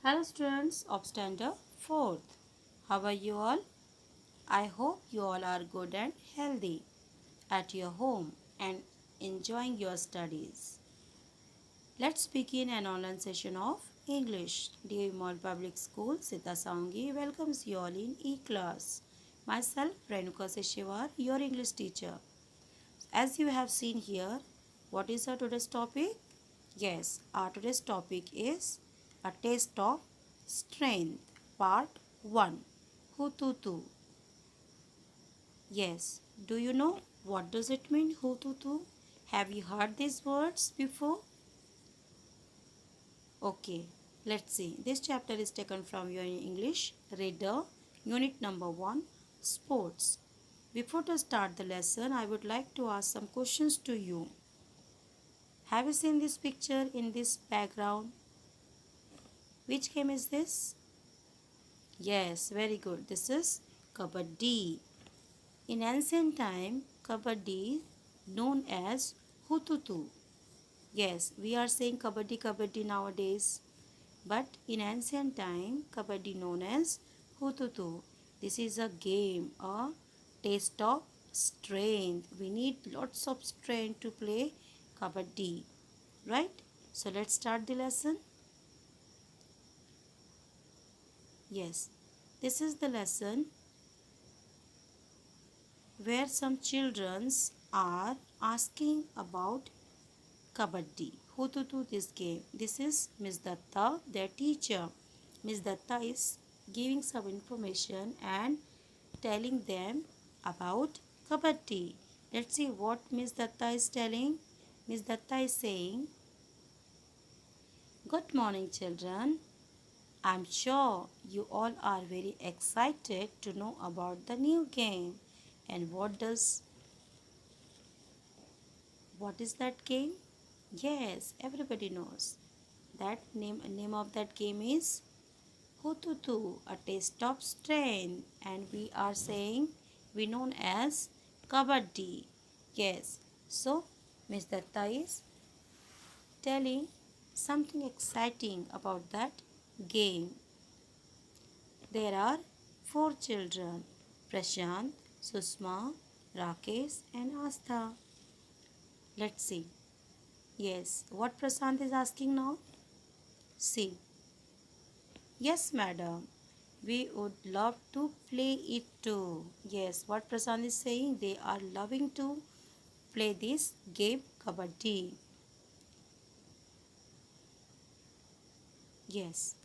Hello students of standard 4th. How are you all? I hope you all are good and healthy at your home and enjoying your studies. Let's begin an online session of English. Dear Mall Public School, Sita Saungi welcomes you all in E-class. Myself, Renuka Seshewar, your English teacher. As you have seen here, what is our today's topic? Yes, our today's topic is a test of strength, part 1. Hututu. Yes, do you know what does it mean, Hututu? Have you heard these words before? Okay, let's see. This chapter is taken from your English reader, unit number 1, sports. Before to start the lesson, I would like to ask some questions to you. Have you seen this picture in this background? Which game is this? Yes, very good. This is Kabaddi. In ancient time, Kabaddi known as Hututu. Yes, we are saying Kabaddi Kabaddi nowadays. But in ancient time, Kabaddi known as Hututu. This is a game, a test of strength. We need lots of strength to play Kabaddi. Right? So let's start the lesson. Yes, this is the lesson where some children are asking about Kabaddi. Who to do this game? This is Miss Datta, their teacher. Miss Datta is giving some information and telling them about Kabaddi. Let's see what Miss Datta is telling. Miss Datta is saying, "Good morning, children. I'm sure you all are very excited to know about the new game. And what is that game? Yes, everybody knows. That name of that game is Hututu, a test of strength, and we are saying we known as Kabaddi. Yes. So Miss Datta is telling something exciting about that game. There are four children: Prashant, Susma, Rakesh, and Astha. Let's see. Yes, what Prashant is asking now? See. Yes, madam. We would love to play it too. Yes, what Prashant is saying, they are loving to play this game Kabaddi. Yes.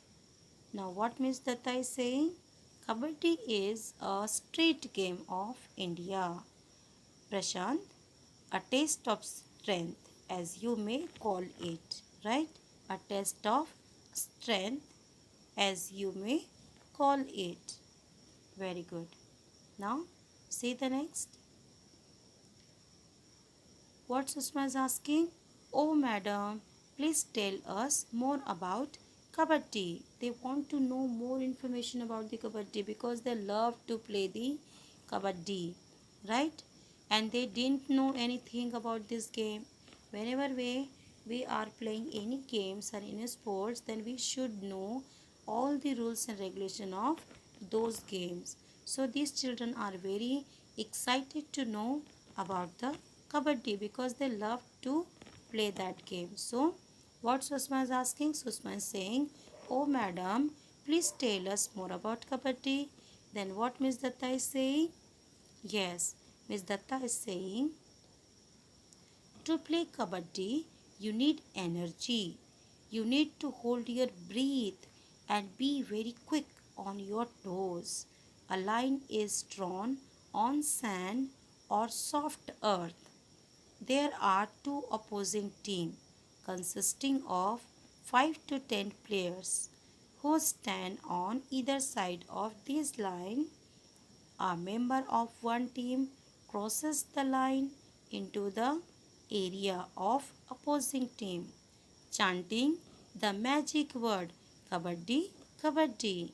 Now what Miss Datta is saying? Kabaddi is a street game of India. Prashant, a test of strength, as you may call it, right? A test of strength, as you may call it. Very good. Now, see the next. What Susma is asking? Oh, madam, please tell us more about Kabaddi. They want to know more information about the Kabaddi because they love to play the Kabaddi, right? And they didn't know anything about this game. Whenever we are playing any games or any sports, then we should know all the rules and regulation of those games. So these children are very excited to know about the Kabaddi because they love to play that game. So what Susma is asking? Susma is saying, "Oh madam, please tell us more about Kabaddi." Then what Miss Datta is saying? Yes, Miss Datta is saying, to play Kabaddi, you need energy. You need to hold your breath and be very quick on your toes. A line is drawn on sand or soft earth. There are two opposing teams consisting of 5 to 10 players who stand on either side of this line. A member of one team crosses the line into the area of opposing team, chanting the magic word Kabaddi, Kabaddi.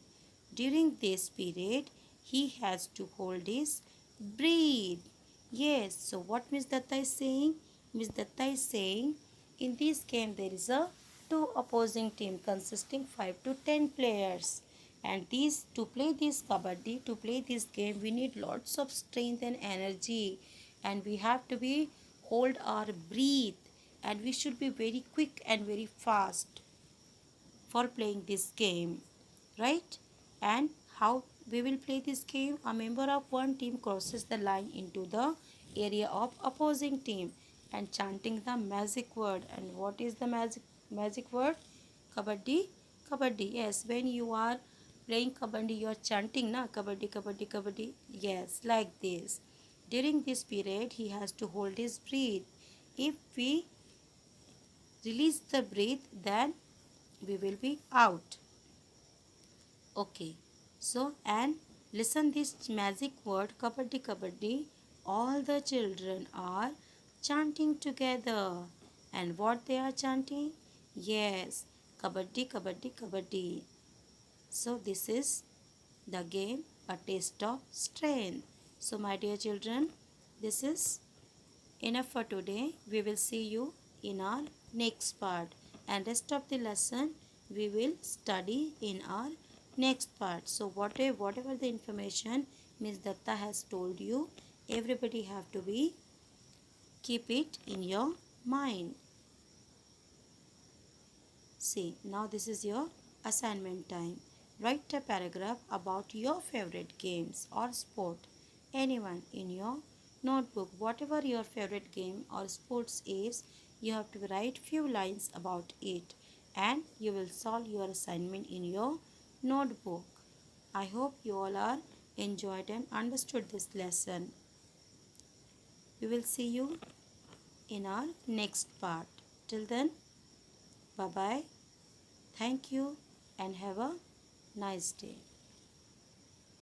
During this period, he has to hold his breath. Yes, so what Miss Datta is saying? Miss Datta is saying in this game there is a two opposing team consisting 5 to 10 players. And these to play this kabaddi, to play this game, we need lots of strength and energy, and we have to be hold our breath, and we should be very quick and very fast for playing this game, right? And how we will play this game? A member of one team crosses the line into the area of opposing team and chanting the magic word. And what is the magic word? Kabaddi, kabaddi. Yes, when you are playing kabaddi, you are chanting na kabaddi, kabaddi, kabaddi. Yes, like this. During this period, he has to hold his breath. If we release the breath, then we will be out. Okay, so and listen this magic word kabaddi, kabaddi. All the children are chanting together. And what they are chanting? Yes, kabaddi, kabaddi, kabaddi. So this is the game, a taste of strength. So my dear children, this is enough for today. We will see you in our next part, and rest of the lesson we will study in our next part. So whatever the information Miss Datta has told you, everybody have to be keep it in your mind. See, now this is your assignment time. Write a paragraph about your favorite games or sport. Anyone in your notebook, whatever your favorite game or sports is, you have to write few lines about it, and you will solve your assignment in your notebook. I hope you all are enjoyed and understood this lesson. We will see you in our next part. Till then, bye bye. Thank you and have a nice day.